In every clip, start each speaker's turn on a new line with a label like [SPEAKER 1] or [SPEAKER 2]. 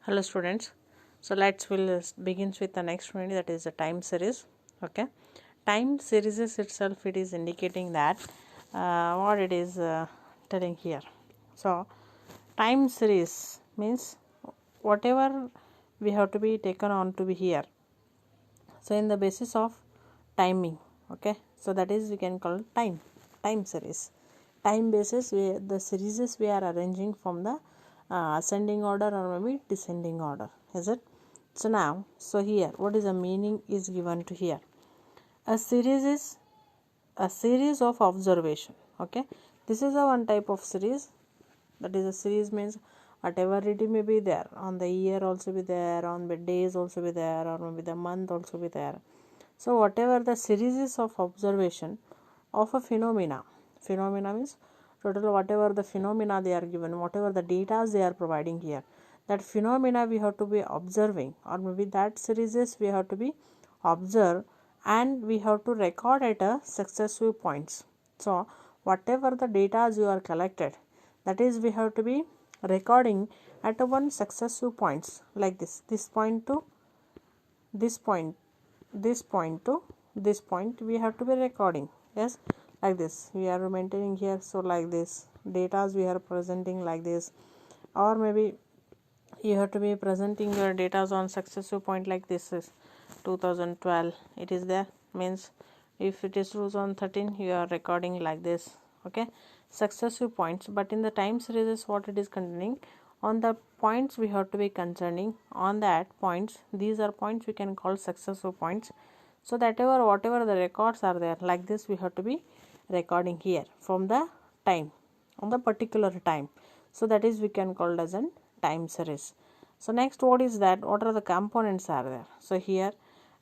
[SPEAKER 1] Hello students, so we'll begins with the next one, that is the time series. Okay, time series itself, it is indicating that what it is telling here. So time series means whatever we have to be taken on to be here, so in the basis of timing. Okay, so that is we can call time series. Time basis, the series we are arranging from the ascending order or maybe descending order, is it? So now, so here what is the meaning is given to here. A series is a series of observation. Okay, this is a one type of series, that is a series means whatever it may be there, on the year also be there, on the days also be there, or maybe the month also be there. So whatever the series is of observation of a phenomena means total whatever the phenomena they are given, whatever the data they are providing here, that phenomena we have to be observing, or maybe that series is we have to be observe, and we have to record at a successive points. So whatever the data you are collected, that is we have to be recording at a one successive points, like this point to this point, this point to this point we have to be recording. Yes, like this we are maintaining here. So like this data we are presenting like this, or maybe you have to be presenting your data on successive point, like this is 2012 it is there, means if it is 2013 you are recording like this. Okay, successive points, but in the time series is what it is containing, on the points we have to be concerning on that points, these are points we can call successive points. So that whatever the records are there, like this we have to be recording here from the time, on the particular time. So that is we can call as an time series. So next, what is that, what are the components are there? So here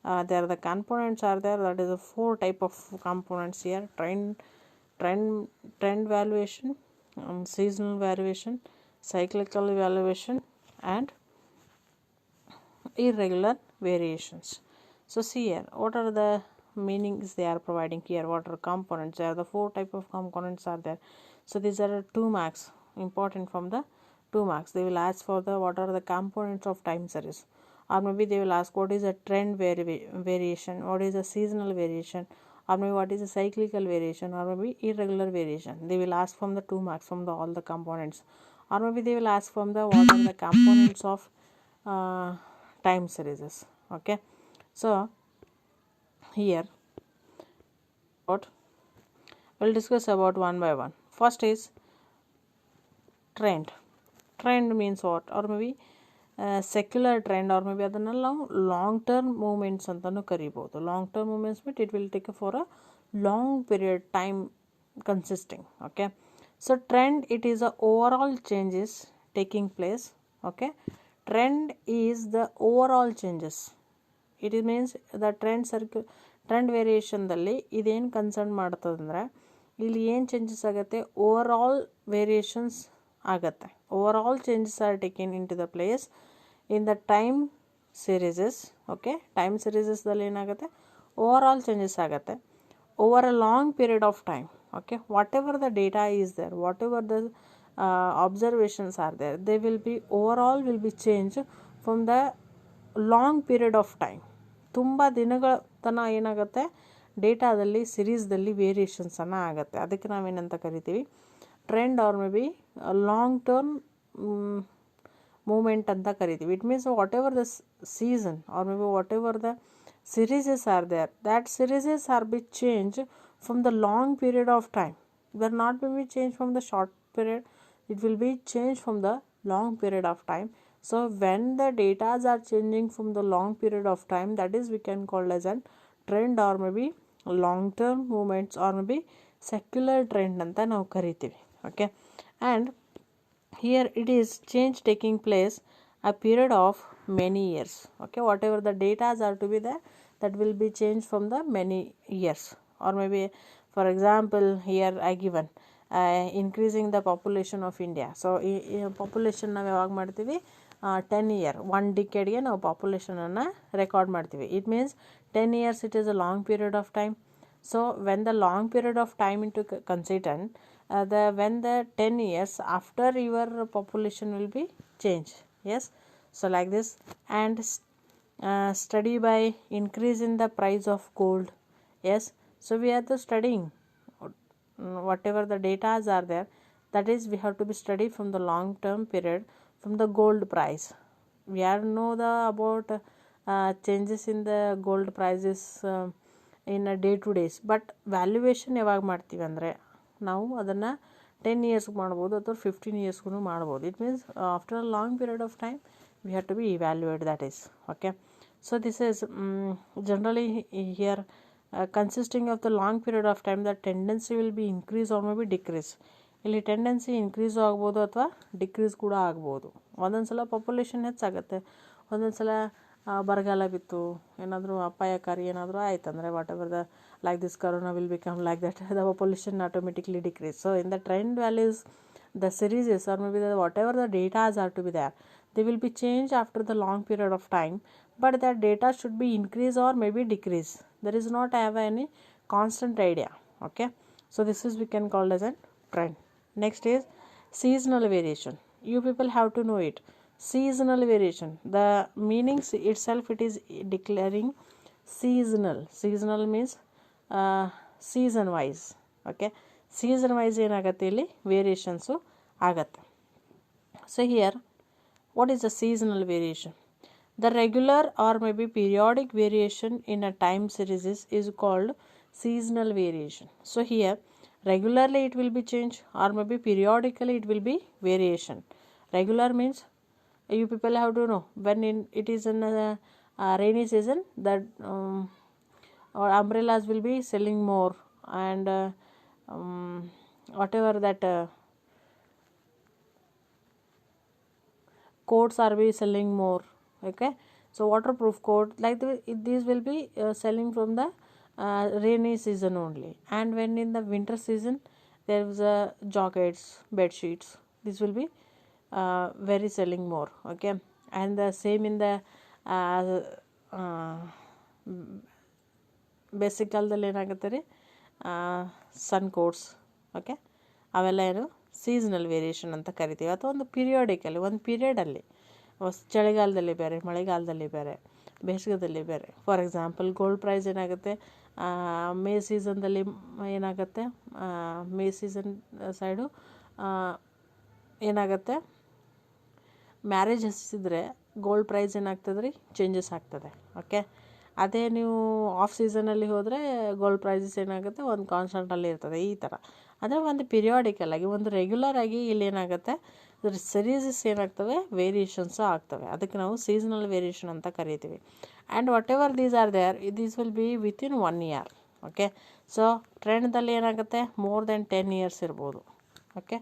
[SPEAKER 1] there are the components are there, that is a four type of components here: trend valuation, seasonal variation, cyclical valuation, and irregular variations. So see here what are the meanings they are providing here, what are components. There are the four type of components are there. So these are 2 marks important from the 2 marks. They will ask for the what are the components of time series, or maybe they will ask what is a trend variation, what is a seasonal variation, or maybe what is a cyclical variation, or maybe irregular variation. They will ask from the 2 marks from the all the components, or maybe they will ask from the what are the components of time series. Okay, so here what we'll discuss about one by one. First is trend means what, or maybe secular trend, or maybe ಅದನ್ನ ನಾವು long term movements ಅಂತಲೂ ಕರಿಬೋದು. Long term movements but it will take for a long period time consisting. Okay, so trend, it is a overall changes taking place. Okay, trend is the overall changes. It means the trend variation ದಲ್ಲಿ ಇದೇನು concern ಮಾಡ್ತದಂದ್ರೆ ಇಲ್ಲಿ ಏನು changes ಆಗುತ್ತೆ, overall variations ಆಗುತ್ತೆ. Overall changes are taken into the place in the time series. Okay, time ಸೀರೀಸಸ್ದಲ್ಲಿ ಏನಾಗುತ್ತೆ, overall changes ಆಗುತ್ತೆ over a long period of time. Okay, whatever the data is there, whatever the observations are there, they will be overall will be changed from the long period of time. ತುಂಬ ದಿನಗಳ ತನಕ ಏನಾಗುತ್ತೆ, ಡೇಟಾದಲ್ಲಿ ಸಿರೀಸ್ದಲ್ಲಿ ವೇರಿಯೇಷನ್ಸನ್ನು ಆಗುತ್ತೆ. ಅದಕ್ಕೆ ನಾವೇನಂತ ಕರಿತೀವಿ, trend or may be long term movement ಅಂತ ಕರಿತೀವಿ. It means whatever the season or may be whatever the series are there, that series are be changed from the long period of time. They are not will be changed from the short period, it will be changed from the long period of time. So when the data are changing from the long period of time, that is we can call as a trend, or maybe long term movements, or maybe secular trend anta ನಾವು ಕರಿತೀವಿ. Okay, and here it is change taking place a period of many years. Okay, whatever the data are to be there, that will be changed from the many years. Or maybe for example here I given increasing the population of India. So population ನಾವು ಯಾವಾಗ ಮಾಡ್ತೀವಿ, 10 year 1 ಡಿಕೆಡ್ಗೆ ನಾವು ಪಾಪ್ಯುಲೇಷನನ್ನು record ಮಾಡ್ತೀವಿ. It means 10 years it is a long period of time. So when the long period of time into considered, when the 10 years after your population will be changed. Yes, So like this, and study by increase in the price of gold. Yes, so we are the studying whatever the data are there, that is we have to be studied from the long term period from the gold price. We are know the about changes in the gold prices in a day to days, but valuation ಯಾವಾಗ ಮಾಡ್ತೀವಿ ಅಂದರೆ ನಾವು ಅದನ್ನು 10 years ಮಾಡ್ಬೋದು ಅಥವಾ 15 yearsಗೂ ಮಾಡ್ಬೋದು. It means after a long period of time we have to be evaluated, that is okay. So this is generally here consisting of the long period of time, the tendency will be increase or maybe decrease. ಇಲ್ಲಿ tendency increase ಆಗ್ಬೋದು ಅಥವಾ decrease ಕೂಡ ಆಗ್ಬೋದು. ಒಂದೊಂದು ಸಲ population ಹೆಚ್ಚಾಗುತ್ತೆ, ಒಂದೊಂದು ಸಲ ಬರಗಾಲ ಬಿತ್ತು, ಏನಾದರೂ ಅಪಾಯಕಾರಿ ಏನಾದರೂ ಆಯ್ತು ಅಂದರೆ what ever the like this corona will become like that, the population automatically decrease. So in the trend values the series or maybe whatever the data are to be there, they will be changed after the long period of time, but that data should be increase or maybe decrease. There is not have any constant idea. Okay, so this is we can call as a trend. Next is seasonal variation. You people have to know it. Seasonal variation, the meanings itself, it is declaring seasonal means season wise. Okay, season wise ಏನಾಗುತ್ತೆ ಇಲ್ಲಿ variations ಆಗತ್ತೆ. So here what is the seasonal variation? The regular or may be periodic variation in a time series is called seasonal variation. So here regularly it will be change or maybe periodically it will be variation. Regular means you people have to know when it is in a rainy season that or umbrellas will be selling more, and whatever that coats are be selling more. Okay, so waterproof coat like these will be selling from the rainy season only, and when in the winter season there is jackets, bed sheets, this will be very selling more. Okay, and the same in the basic ಕಾಲದಲ್ಲಿ ಏನಾಗುತ್ತೆ ರೀ ಸನ್ quotes. Okay, ಅವೆಲ್ಲ ಏನು seasonal variation ಅಂತ ಕರಿತೀವಿ, ಅಥವಾ ಒಂದು periodically ಒಂದು ಪೀರಿಯಡಲ್ಲಿ ಚಳಿಗಾಲದಲ್ಲಿ ಬೇರೆ, ಮಳೆಗಾಲದಲ್ಲಿ ಬೇರೆ, ಬೇಸಿಗೆದಲ್ಲಿ ಬೇರೆ. ಫಾರ್ ಎಕ್ಸಾಂಪಲ್ ಗೋಲ್ಡ್ ಪ್ರೈಸ್ ಏನಾಗುತ್ತೆ ಮೇ ಸೀಸನ್ದಲ್ಲಿ ಏನಾಗುತ್ತೆ, ಮೇ ಸೀಸನ್ ಸೈಡು ಏನಾಗುತ್ತೆ ಮ್ಯಾರೇಜ್ ಹಚ್ಚಿದ್ರೆ ಗೋಲ್ಡ್ ಪ್ರೈಸ್ ಏನಾಗ್ತದೆ ರೀ ಚೇಂಜಸ್ ಆಗ್ತದೆ. ಓಕೆ, ಅದೇ ನೀವು ಆಫ್ ಸೀಸನಲ್ಲಿ ಹೋದರೆ ಗೋಲ್ಡ್ ಪ್ರೈಸಸ್ ಏನಾಗುತ್ತೆ ಒಂದು ಕಾನ್ಸ್ಟೆಂಟಲ್ಲಿ ಇರ್ತದೆ. ಈ ಥರ ಅಂದರೆ ಒಂದು ಪಿರಿಯಾಡಿಕಲ್ ಆಗಿ ಒಂದು ರೆಗ್ಯುಲರ್ ಆಗಿ ಇಲ್ಲಿ ಏನಾಗುತ್ತೆ ಸೀರೀಸಸ್ ಏನಾಗ್ತವೆ ವೇರಿಯೇಷನ್ಸು ಆಗ್ತವೆ. ಅದಕ್ಕೆ ನಾವು ಸೀಸನಲ್ ವೇರಿಯೇಷನ್ ಅಂತ ಕರಿತೀವಿ. And whatever these are there, these will be within 1 year. Okay, so ಟ್ರೆಂಡ್ದಲ್ಲಿ ಏನಾಗುತ್ತೆ ಮೋರ್ ದೆನ್ 10 years ಇರ್ಬೋದು. Okay,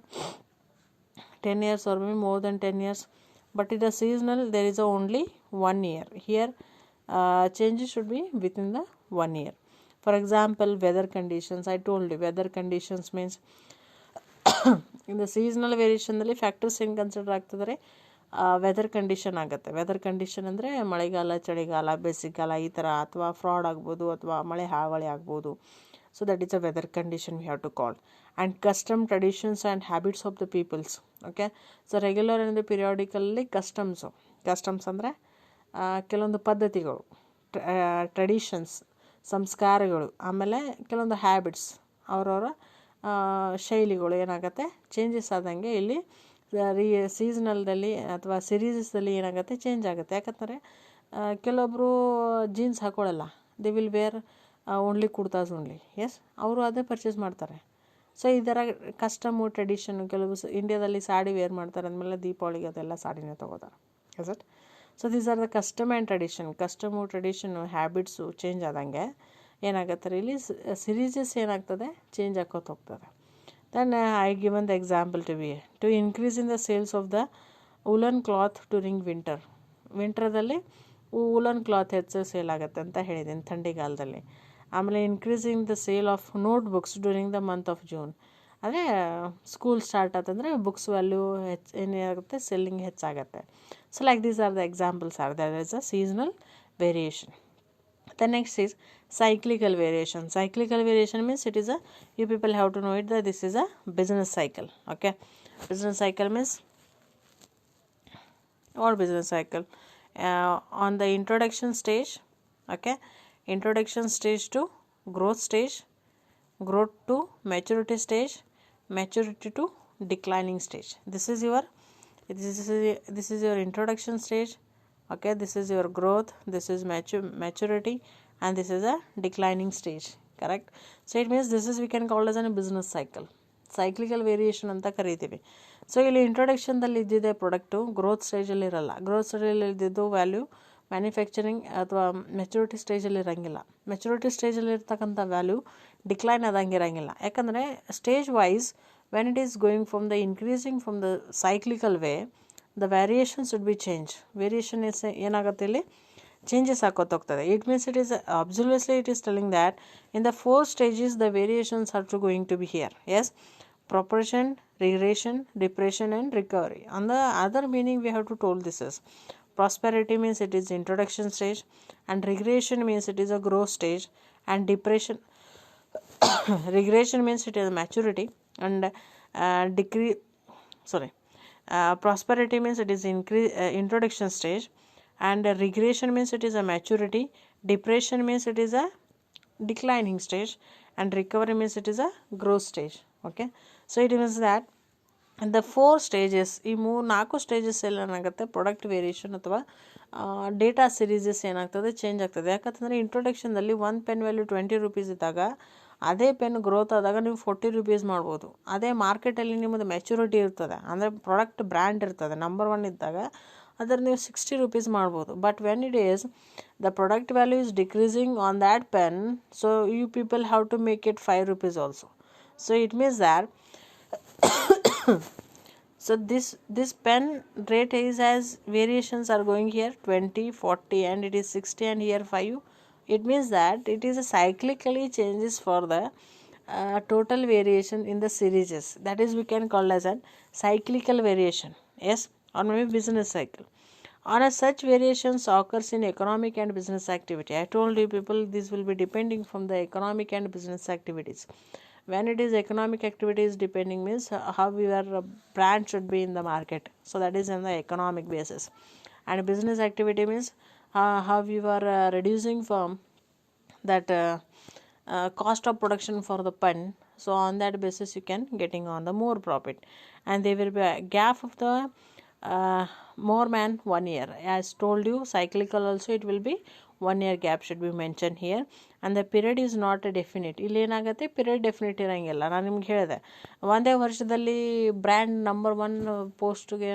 [SPEAKER 1] 10 years or maybe more than 10 years, but in the seasonal there is only 1 year. Here changes should be within the 1 year. For example, weather conditions, I told you weather conditions means in the seasonal variation ನಲ್ಲಿ factors ಹೆಂಗೆ consider ಆಗ್ತದೆ weather condition ಆಗುತ್ತೆ. Weather condition ಅಂದರೆ ಮಳೆಗಾಲ, ಚಳಿಗಾಲ, ಬೇಸಿಗೆಗಾಲ ಈ ಥರ, ಅಥವಾ ಫ್ರಾಡ್ ಆಗ್ಬೋದು ಅಥವಾ ಮಳೆ ಹಾವಳಿ ಆಗ್ಬೋದು. So that is a weather condition we have to call. And custom traditions and habits of the peoples. Okay, so regular and periodically customs ಅಂದರೆ ಕೆಲವೊಂದು ಪದ್ಧತಿಗಳು, ಟ್ರೆಡಿಷನ್ಸ್ ಸಂಸ್ಕಾರಗಳು, ಆಮೇಲೆ ಕೆಲವೊಂದು ಹ್ಯಾಬಿಟ್ಸ್ ಅವರವರ ಶೈಲಿಗಳು ಏನಾಗುತ್ತೆ ಚೇಂಜಸ್ ಆದಂಗೆ ಇಲ್ಲಿ ಸೀಸನಲ್ದಲ್ಲಿ ಅಥವಾ ಸಿರೀಸಲ್ಲಿ ಏನಾಗುತ್ತೆ ಚೇಂಜ್ ಆಗುತ್ತೆ. ಯಾಕಂದರೆ ಕೆಲವೊಬ್ಬರು ಜೀನ್ಸ್ ಹಾಕೊಳ್ಳಲ್ಲ, they will wear only kurtas only. Yes, ಅವರು ಅದೇ ಪರ್ಚೇಸ್ ಮಾಡ್ತಾರೆ. ಸೊ ಇದರ ಕಸ್ಟಮು ಟ್ರೆಡಿಷನ್, ಕೆಲವು ಇಂಡಿಯಾದಲ್ಲಿ ಸಾಡಿ ವೇರ್ ಮಾಡ್ತಾರೆ ಅಂದಮೇಲೆ ದೀಪಾವಳಿಗೆ ಅದೆಲ್ಲ ಸಾಡಿನೇ ತೊಗೋತಾರೆ. Yes it. So these are the custom and tradition. Custom tradition habits change ಆದಂಗೆ ಏನಾಗುತ್ತೆ ಇಲ್ಲಿ ಸಿರೀಸಸ್ ಏನಾಗ್ತದೆ ಚೇಂಜ್ ಆಗೋದು ಹೋಗ್ತದೆ. Then I given the example to increase in the sales of the woollen cloth during winter. ವಿಂಟರ್ದಲ್ಲಿ woollen cloth ಹೆಚ್ಚು sale ಆಗುತ್ತೆ ಅಂತ ಹೇಳಿದ್ದೀನಿ ಥಂಡಿಗಾಲದಲ್ಲಿ. ಆಮೇಲೆ increasing the sale of notebooks during the month of June. ಅಂದರೆ ಸ್ಕೂಲ್ ಸ್ಟಾರ್ಟ್ ಆತಂದರೆ books value ಏನಾಗುತ್ತೆ ಸೆಲ್ಲಿಂಗ್ ಹೆಚ್ಚಾಗುತ್ತೆ. So like these are the examples or there is a seasonal variation. The next is cyclical variation. Cyclical variation means it is a, you people have to know it that this is a business cycle. Okay, business cycle means or business cycle. On the introduction stage, okay, introduction stage to growth stage, growth to maturity stage, maturity to declining stage. This is your introduction stage, okay, this is your growth, this is maturity, and this is a declining stage, correct. So it means this is we can call as a business cycle, cyclical variation anta ಕರೀತೀವಿ. So ಇಲ್ಲಿ ಇಂಟ್ರೊಡಕ್ಷನ್ದಲ್ಲಿ ಇದ್ದಿದೆ product growth ಸ್ಟೇಜಲ್ಲಿ ಇರಲ್ಲ, growth ಸ್ಟೇಜಲ್ಲಿ ಇದ್ದಿದ್ದು value manufacturing ಅಥವಾ maturity ಸ್ಟೇಜಲ್ಲಿ ಇರೋಂಗಿಲ್ಲ, maturity ಸ್ಟೇಜಲ್ಲಿ ಇರ್ತಕ್ಕಂಥ ವ್ಯಾಲ್ಯೂ ಡಿಕ್ಲೈನ್ ಆದಂಗೆ ಇರೋಂಗಿಲ್ಲ. ಯಾಕಂದರೆ stage wise when it is going from the increasing from the cyclical way, the variation should be changed. Variation is ಏನಾಗುತ್ತೆ ಇಲ್ಲಿ changes ಆಕೋತ ಹೋಗ್ತದೆ. It means it is obviously it is telling that in the 4 stages the variations are going to be here. Yes, propagation, regression, depression and recovery. And the other meaning we have to told this is prosperity means it is introduction stage, and regression means it is a growth stage, and depression regression means it is maturity, and prosperity means it is introduction stage, and regression means it is a maturity, depression means it is a declining stage, and recovery means it is a growth stage. Okay, so it means that in the 4 stages ಈ 4 stages ಎಲ್ಲ ಏನಾಗುತ್ತೆ product variation ಅಥವಾ data ಸಿರೀಸಸ್ ಏನಾಗ್ತದೆ change ಆಗ್ತದೆ. ಯಾಕಂತಂದರೆ ಇಂಟ್ರೊಡಕ್ಷನ್ದಲ್ಲಿ ಒಂದು pen value 20 rupees ಇದ್ದಾಗ ಅದೇ ಪೆನ್ ಗ್ರೋತ್ ಆದಾಗ ನೀವು 40 ರೂಪೀಸ್ ಮಾಡ್ಬೋದು. ಅದೇ ಮಾರ್ಕೆಟಲ್ಲಿ ನಿಮ್ಮದು ಮೆಚುರಿಟಿ ಇರ್ತದೆ, ಅಂದರೆ ಪ್ರಾಡಕ್ಟ್ ಬ್ರ್ಯಾಂಡ್ ಇರ್ತದೆ, ನಂಬರ್ 1 ಇದ್ದಾಗ ಅದರ ನೀವು 60 ರೂಪೀಸ್ ಮಾಡ್ಬೋದು. But when it is the product value is decreasing on that pen, so you people have to make it 5 rupees also. So it means that so this pen rate is as variations are going here 20, 40 and it is 60 and here 5. It means that it is a cyclically changes for the total variation in the series. That is we can call as a cyclical variation. Yes, or maybe business cycle. On a such variations occurs in economic and business activity. I told you people this will be depending from the economic and business activities. When it is economic activities depending means how your brand should be in the market, so that is on the economic basis. And business activity means how you are reducing from that cost of production for the pen, so on that basis you can getting on the more profit. And there will be a gap of the more than 1 year. As told you cyclical also it will be 1 year gap should be mentioned here. And the period is not a definite. ಇಲ್ಲಿ ಏನಾಗುತ್ತೆ period definite ಇರೋಂಗಿಲ್ಲ. ನಾನು ನಿಮ್ಗೆ ಹೇಳಿದೆ ಒಂದೇ ವರ್ಷದಲ್ಲಿ brand number 1 ಪೋಸ್ಟ್ಗೆ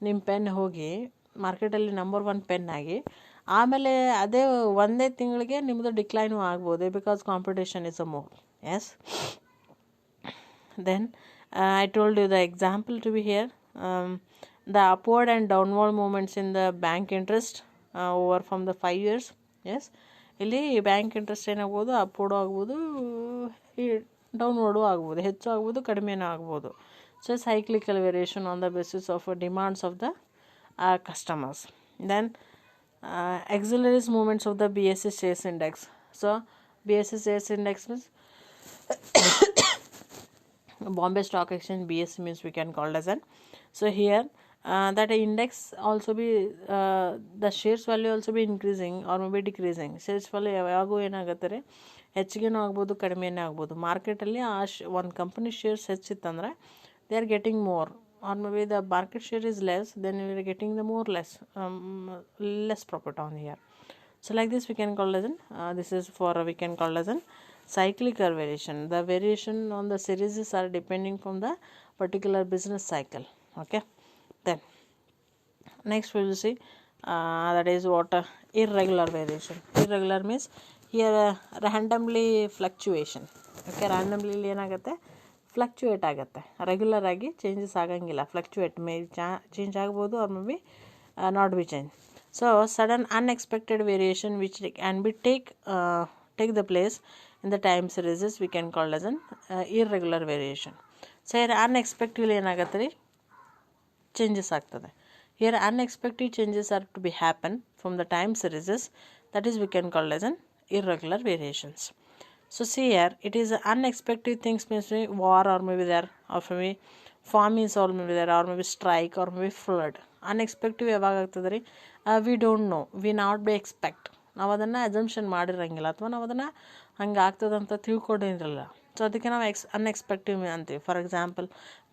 [SPEAKER 1] ನಿಮ್ಮ ಪೆನ್ ಹೋಗಿ ಮಾರ್ಕೆಟಲ್ಲಿ ನಂಬರ್ 1 ಪೆನ್ ಆಗಿ ಆಮೇಲೆ ಅದೇ ಒಂದೇ ತಿಂಗಳಿಗೆ ನಿಮ್ಮದು ಡಿಕ್ಲೈನು ಆಗ್ಬೋದು, because competition is a more. Yes, then I told you the example to be here the upward and downward movements in the bank interest over from the 5 years. Yes, ಇಲ್ಲಿ bank interest ಏನಾಗ್ಬೋದು upward ಆಗ್ಬೋದು, downward ಆಗ್ಬೋದು, ಹೆಚ್ಚು ಆಗ್ಬೋದು ಕಡಿಮೆನೂ ಆಗ್ಬೋದು. So cyclical variation on the basis of demands of the customers. Then auxiliaries movements of the BSE shares index. So BSE shares index means Bombay Stock Exchange, BSE means we can call as an. So here that index also be the shares value also be increasing or maybe decreasing. shares value ಯಾವಾಗೂ ಏನಾಗುತ್ತೆ ಹೆಚ್ಚಿಗೆನೂ ಆಗ್ಬೋದು ಕಡಿಮೆನೇ ಆಗ್ಬೋದು. ಮಾರ್ಕೆಟಲ್ಲಿ ಒಂದು company shares ಹೆಚ್ಚಿತ್ತಂದರೆ they are getting more, or maybe the market share is less, then we are getting the more less profit on here. So like this we can call as an this is for we can call as an cyclical variation. The variation on the series are depending from the particular business cycle. Okay, then next we will see that is what irregular variation. Irregular means here randomly fluctuation. Okay, randomly ಏನಾಗುತ್ತೆ fluctuate ಆಗುತ್ತೆ, regular ಆಗಿ changes ಆಗಂಗಿಲ್ಲ. Fluctuate may change ಆಗ್ಬೋದು or May be not be change. So sudden unexpected variation which can be take the place in the time series we can call as an irregular variation. So here unexpectedly ಏನಾಗುತ್ತೆ ರೀ changes ಆಗ್ತದೆ. Here unexpected changes are to be happen from the time series, that is we can call as an irregular variations. So see here it is unexpected things means war or maybe there, or maybe famines or maybe there, or maybe strike or maybe flood. ಅನ್ಎಕ್ಸ್ಪೆಕ್ಟಿವ್ ಯಾವಾಗ ಆಗ್ತದೆ ರೀ, we don't know, we not be expect, ನಾವು ಅದನ್ನು assumption ಮಾಡಿರಂಗಿಲ್ಲ ಅಥವಾ ನಾವು ಅದನ್ನು ಹಂಗೆ ಆಗ್ತದಂತ ತಿಳ್ಕೊಂಡಿರಲ್ಲ. ಸೊ ಅದಕ್ಕೆ ನಾವು ಅನ್ಎಕ್ಸ್ಪೆಕ್ಟಿವ್ ಅಂತೀವಿ. For example,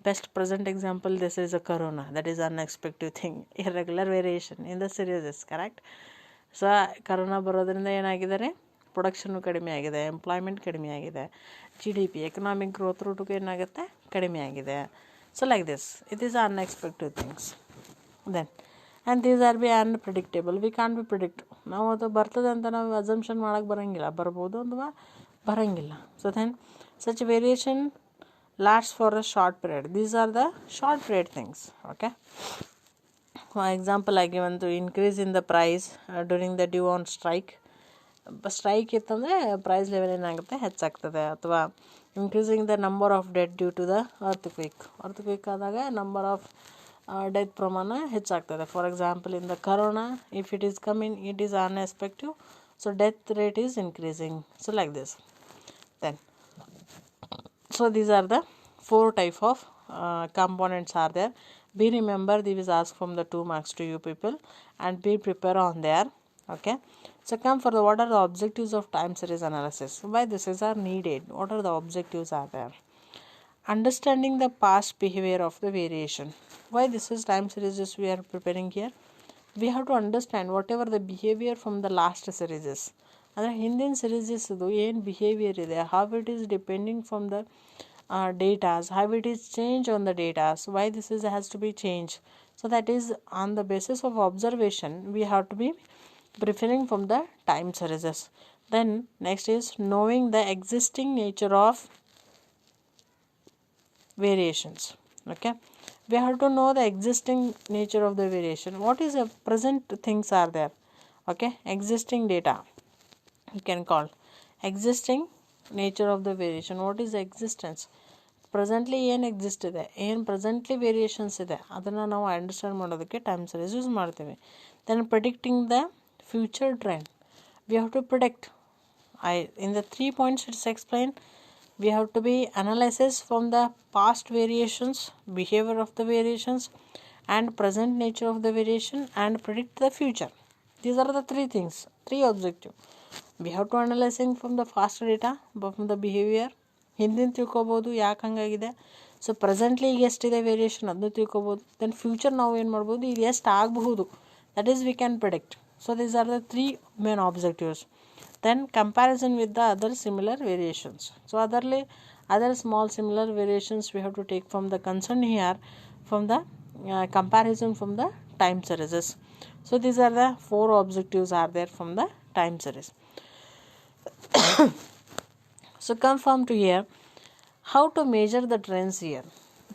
[SPEAKER 1] best present example, this is a corona, that is unexpective thing, irregular variation in the series, correct. So corona ಬರೋದ್ರಿಂದ ಏನಾಗಿದೆ, ಪ್ರೊಡಕ್ಷನ್ನು ಕಡಿಮೆ ಆಗಿದೆ, ಎಂಪ್ಲಾಯ್ಮೆಂಟ್ ಕಡಿಮೆ ಆಗಿದೆ, GDP ಎಕನಾಮಿಕ್ ಗ್ರೋತ್ ರೂಟ್ಗೆ ಏನಾಗುತ್ತೆ, ಕಡಿಮೆ ಆಗಿದೆ. So like this, it is unexpected things. Then and these are be unpredictable, we can be predict, ನಾವು ಅದು ಬರ್ತದೆ ಅಂತ ನಾವು ಅಸಂಪ್ಷನ್ ಮಾಡೋಕ್ಕೆ ಬರೋಂಗಿಲ್ಲ, ಬರ್ಬೋದು ಅಥವಾ ಬರೋಂಗಿಲ್ಲ. So then such variation lasts for a short period. These are the short period things. Okay, for example, I given to increase in the price during the due on strike. Strike ಇತ್ತಂದರೆ price level ಏನಾಗುತ್ತೆ, ಹೆಚ್ಚಾಗ್ತದೆ. ಅಥವಾ increasing the number of death due to the earthquake ಆದಾಗ number of death ಪ್ರಮಾಣ ಹೆಚ್ಚಾಗ್ತದೆ. For example, in the corona, if it is coming, it is unexpective, so death rate is increasing. So like this. Then so these are the 4 type of components are there. Be remember, these ask from the 2 marks to you people, and be prepare on there. Okay, so come for the what are the objectives of time series analysis, why this is are needed, what are the objectives are there. Understanding the past behavior of the variation, why this is time series we are preparing here. We have to understand whatever the behavior from the last series, ಅಂದರೆ ಹಿಂದಿನ ಸಿರೀಸಸ್ದು ಏನು behaviour ಇದೆ, how it is depending from the datas, how it is change on the datas, why this is has to be change. So that is on the basis of observation we have to be preferring from the time series. Then next is knowing the existing nature of variations. Okay, we have to know the existing nature of the variation, what is the present things are there. Okay, existing data you can call existing nature of the variation, what is the existence, presently ಏನು exist ಇದೆ, ಏನು presently variations ಇದೆ, ಅದನ್ನು ನಾವು understand ಮಾಡೋದಕ್ಕೆ time series use ಮಾಡ್ತೀವಿ. Then predicting the future trend, we have to predict. In the 3 points it's explained, we have to be analysis from the past variations, behavior of the variations, and present nature of the variation, and predict the future. These are the 3 things, 3 objectives. We have to analyzing from the past data, from the behavior, ಹಿಂದಿನ ತಿಳ್ಕೊಬೋದು ಯಾಕೆ ಹಂಗಾಗಿದೆ. So presently ಈಗ ಎಷ್ಟಿದೆ variation ಅದನ್ನು ತಿಳ್ಕೊಬೋದು. Then future ನಾವು ಏನು ಮಾಡ್ಬೋದು, ಇದು ಎಷ್ಟು ಆಗಬಹುದು, that is we can predict. So these are the 3 main objectives. Then comparison with the other similar variations. So other small similar variations we have to take from the concern here, from the comparison from the time series. So these are the 4 objectives are there from the time series. So come from to here, how to measure the trends here.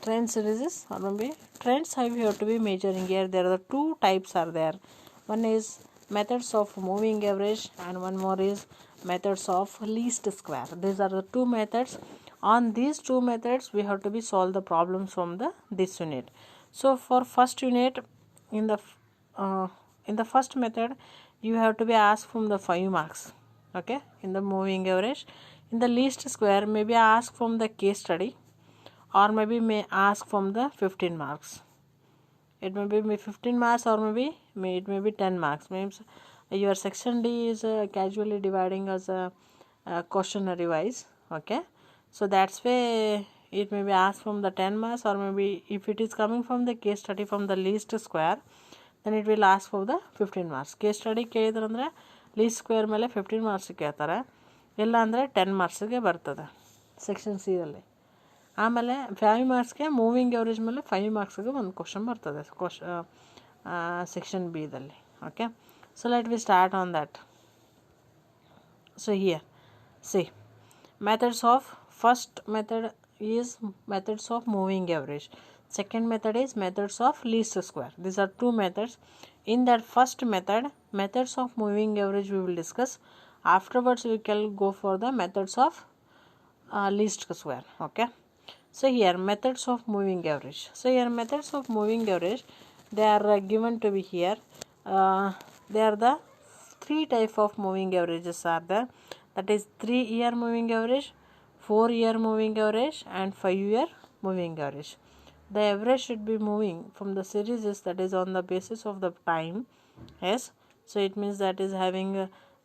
[SPEAKER 1] Trend series or maybe trends how we have to be measuring here. There are the 2 types are there. One is methods of moving average, and one more is methods of least square. These are the 2 methods. On these 2 methods we have to be solve the problems from this unit. So for first unit, in the first method you have to be asked from the 5 marks. Okay, in the moving average. In the least square maybe ask from the case study, or maybe may ask from the 15 marks. It may be 15 marks, or maybe it may be 10 marks. Means your section D is casually dividing as a questionnaire wise. Okay, so that's why it may be asked from the 10 marks, or maybe if it is coming from the case study from the least square, then it will ask for the 15 marks. Case study ಕೇಳಿದ್ರೆ ಅಂದರೆ least square ಮೇಲೆ 15 marks ಕೇಳ್ತಾರೆ, ಇಲ್ಲ ಅಂದರೆ 10 ಮಾರ್ಕ್ಸಿಗೆ ಬರ್ತದೆ section C ಅಲ್ಲಿ. ಆಮೇಲೆ 5 ಮಾರ್ಕ್ಸ್ಗೆ moving average ಮೇಲೆ 5 ಮಾರ್ಕ್ಸ್ಗೆ ಒಂದು ಕ್ವಶನ್ ಬರ್ತದೆ ಸೆಕ್ಷನ್ ಬಿದಲ್ಲಿ. Okay, so let we start on that. So here see methods of first method is methods of moving average, second method is methods of least square. These are 2 methods. In that first method, methods of moving average we will discuss. Afterwards we can go for the methods of least square. Okay, so here methods of moving average. So here methods of moving average, they are given to be here. They are the 3 type of moving averages are there. That is 3-year moving average, 4-year moving average, and 5-year moving average. the average should be moving from the series is, that is on the basis of the time. Yes, so it means that is having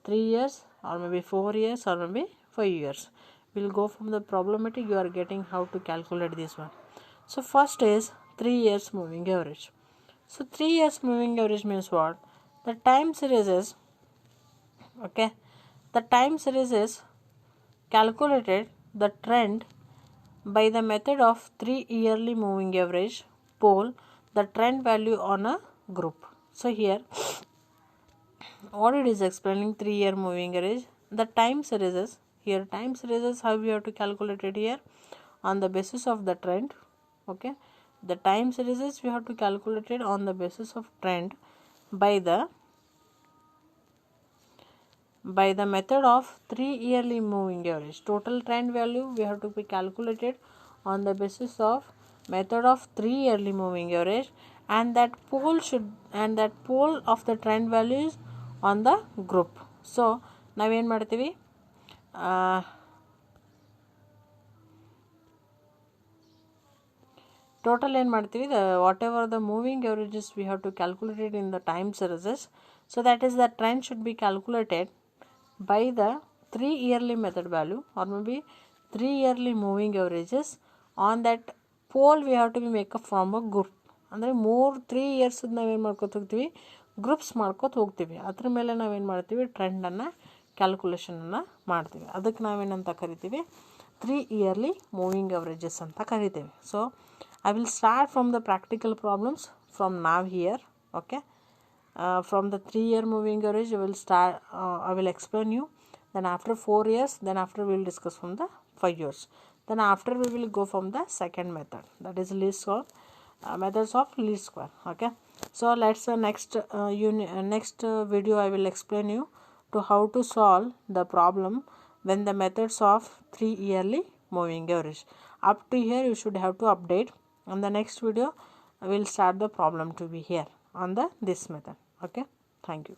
[SPEAKER 1] 3 years or maybe 4 years or maybe 5 years. We'll go from the problematic, you are getting how to calculate this one. So first is 3 years moving average. So 3 years moving average means what? The time series is, okay, the time series is calculated the trend by the method of 3 yearly moving average poll the trend value on a group. So here what it is explaining, 3 year moving average, the time series is, here time series is how we have to calculate it here on the basis of the trend. Okay, the time series is we have to calculate it on the basis of trend by the method of 3 yearly moving average. Total trend value we have to be calculated on the basis of method of 3 yearly moving average, and that pole of the trend value is on the group. So ನಾವೇನು ಮಾಡ್ತೀವಿ, total ಏನು ಮಾಡ್ತೀವಿ, the whatever the moving averages we have to calculate it in the time series. So that is the trend should be calculated by the 3 yearly method value or maybe 3 yearly moving averages. On that pole we have to be make up from a group. ಅಂದರೆ 3 years ನಾವೇನು ಮಾಡ್ಕೊತ ಹೋಗ್ತೀವಿ, groups ಮಾಡ್ಕೊತ ಹೋಗ್ತೀವಿ. ಅದ್ರ ಮೇಲೆ ನಾವೇನು ಮಾಡ್ತೀವಿ, ಟ್ರೆಂಡನ್ನು ಕ್ಯಾಲ್ಕುಲೇಷನನ್ನು ಮಾಡ್ತೀವಿ. ಅದಕ್ಕೆ ನಾವೇನಂತ ಕರಿತೀವಿ, 3 yearly moving averages ಅಂತ ಕರಿತೀವಿ. So I will start from the practical problems from now here. Okay, from the 3 year moving average I will explain you. Then after 4 years, then after we will discuss from the 5 years. Then after we will go from the second method, that is least square, methods of least square. Okay, so let's next video I will explain you to how to solve the problem when the methods of 3 yearly moving average. Up to here you should have to update. On the next video I will start the problem to be here on this method. Okay, thank you.